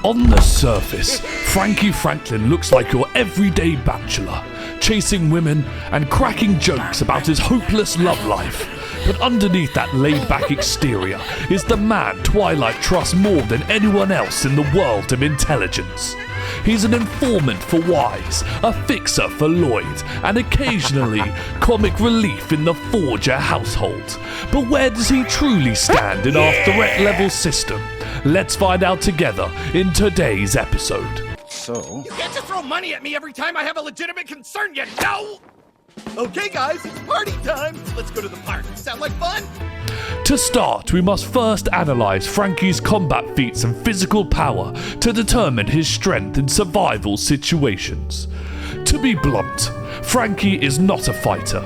On the surface, Franky Franklin looks like your everyday bachelor, chasing women and cracking jokes about his hopeless love life. But underneath that laid-back exterior is the man Twilight trusts more than anyone else in the world of intelligence. He's an informant for Wise, a fixer for Loid, and occasionally comic relief in the Forger household. But where does he truly stand in our threat level system? Let's find out together in today's episode. So? You can't just throw money at me every time I have a legitimate concern, you know! Okay guys, it's party time! Let's go to the park. Sound like fun? To start, we must first analyse Franky's combat feats and physical power to determine his strength in survival situations. To be blunt, Franky is not a fighter.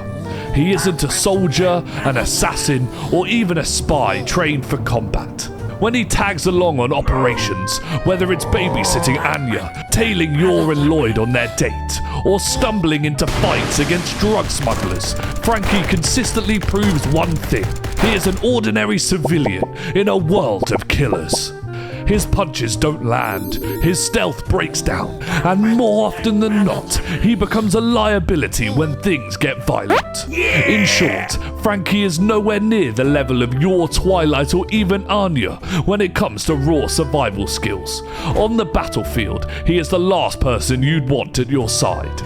He isn't a soldier, an assassin, or even a spy trained for combat. When he tags along on operations, whether it's babysitting Anya, tailing Yor and Loid on their date, or stumbling into fights against drug smugglers, Franky consistently proves one thing: he is an ordinary civilian in a world of killers. His punches don't land, his stealth breaks down, and more often than not, he becomes a liability when things get violent. In short, Franky is nowhere near the level of Yor, Twilight, or even Anya when it comes to raw survival skills. On the battlefield, he is the last person you'd want at your side.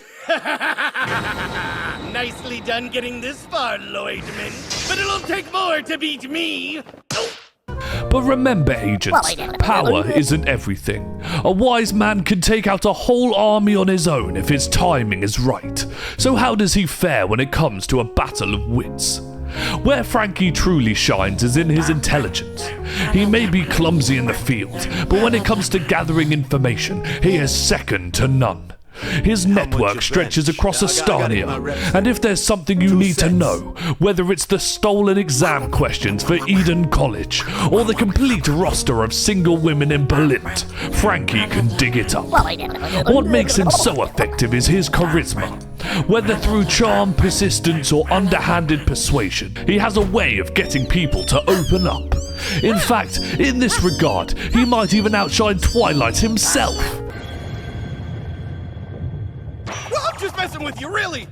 Nicely done getting this far, Loidman. But it'll take more to beat me. But remember, agents, power isn't everything. A wise man can take out a whole army on his own if his timing is right. So how does he fare when it comes to a battle of wits? Where Franky truly shines is in his intelligence. He may be clumsy in the field, but when it comes to gathering information, he is second to none. His network stretches across Ostania, and if there's something you need to know, whether it's the stolen exam questions for Eden College, or the complete roster of single women in Berlint, Franky can dig it up. What makes him so effective is his charisma. Whether through charm, persistence, or underhanded persuasion, he has a way of getting people to open up. In fact, in this regard, he might even outshine Twilight himself. Just messing with you, really!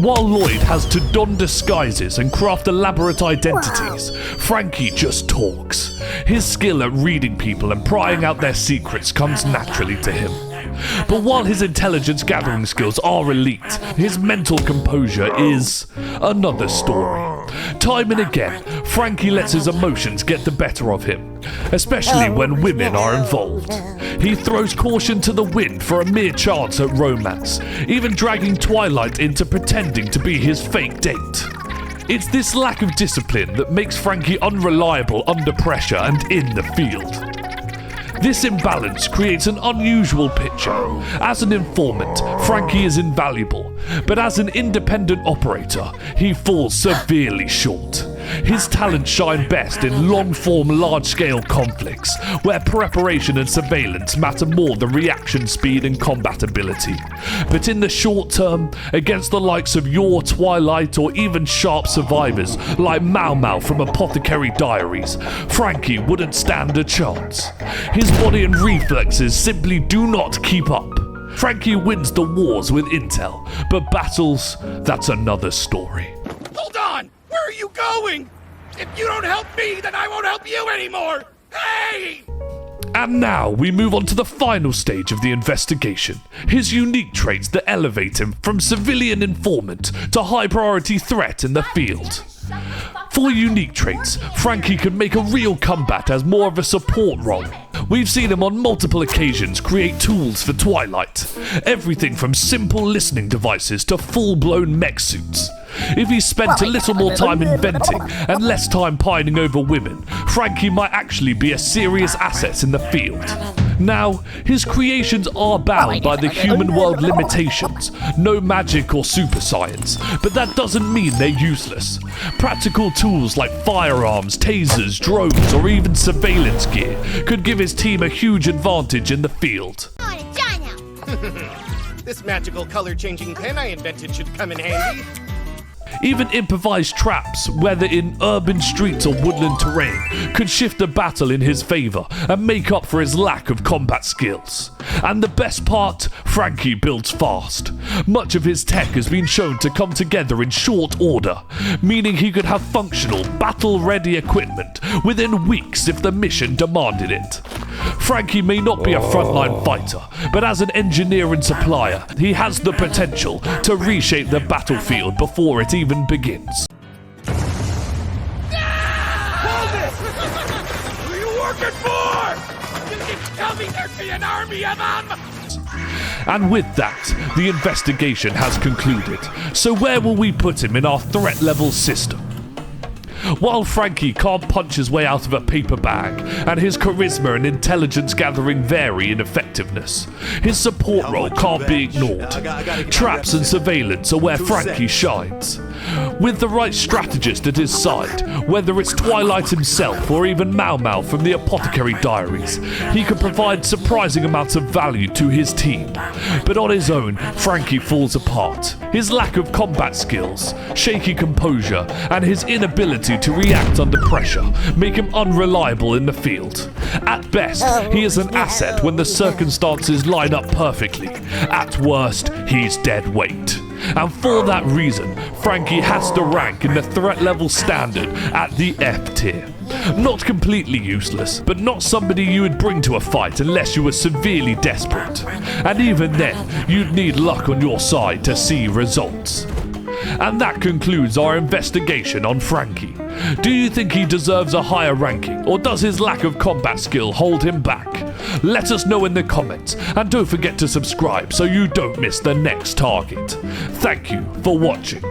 While Loid has to don disguises and craft elaborate identities, Franky just talks. His skill at reading people and prying out their secrets comes naturally to him. But while his intelligence gathering skills are elite, his mental composure is another story. Time and again, Franky lets his emotions get the better of him, especially when women are involved. He throws caution to the wind for a mere chance at romance, even dragging Twilight into pretending to be his fake date. It's this lack of discipline that makes Franky unreliable under pressure and in the field. This imbalance creates an unusual picture. As an informant, Franky is invaluable, but as an independent operator, he falls severely short. His talents shine best in long-form, large-scale conflicts, where preparation and surveillance matter more than reaction speed and combat ability. But in the short term, against the likes of Yor, Twilight, or even sharp survivors like Mau Mau from Apothecary Diaries, Franky wouldn't stand a chance. His body and reflexes simply do not keep up. Franky wins the wars with intel, but battles, that's another story. Hold on! Where are you going? If you don't help me, then I won't help you anymore! Hey! And now we move on to the final stage of the investigation, his unique traits that elevate him from civilian informant to high priority threat in the field. For unique traits, Franky can make a real comeback as more of a support role. We've seen him on multiple occasions create tools for Twilight, everything from simple listening devices to full-blown mech suits. If he spent a little more time inventing and less time pining over women, Franky might actually be a serious asset in the field. Now, his creations are bound by the human world limitations, no magic or super science, but that doesn't mean they're useless. Practical tools like firearms, tasers, drones, or even surveillance gear could give his team a huge advantage in the field. This magical color-changing pen I invented should come in handy. Even improvised traps, whether in urban streets or woodland terrain, could shift the battle in his favour and make up for his lack of combat skills. And the best part, Franky builds fast. Much of his tech has been shown to come together in short order, meaning he could have functional, battle-ready equipment within weeks if the mission demanded it. Franky may not be a frontline fighter, but as an engineer and supplier, he has the potential to reshape the battlefield before it even begins. Hold it! Who are you working for? You didn't tell me there'd be an army of them! And with that, the investigation has concluded. So where will we put him in our threat level system? While Franky can't punch his way out of a paper bag, and his charisma and intelligence gathering vary in effectiveness, his support role can't be ignored. Traps and surveillance are where Franky shines. With the right strategist at his side, whether it's Twilight himself or even Mau Mau from the Apothecary Diaries, he can provide surprising amounts of value to his team. But on his own, Franky falls apart. His lack of combat skills, shaky composure, and his inability to react under pressure make him unreliable in the field. At best, he is an asset when the circumstances line up perfectly. At worst, he's dead weight. And for that reason, Franky has to rank in the threat level standard at the F tier. Not completely useless, but not somebody you would bring to a fight unless you were severely desperate. And even then, you'd need luck on your side to see results. And that concludes our investigation on Franky. Do you think he deserves a higher ranking, or does his lack of combat skill hold him back? Let us know in the comments, and don't forget to subscribe so you don't miss the next target. Thank you for watching.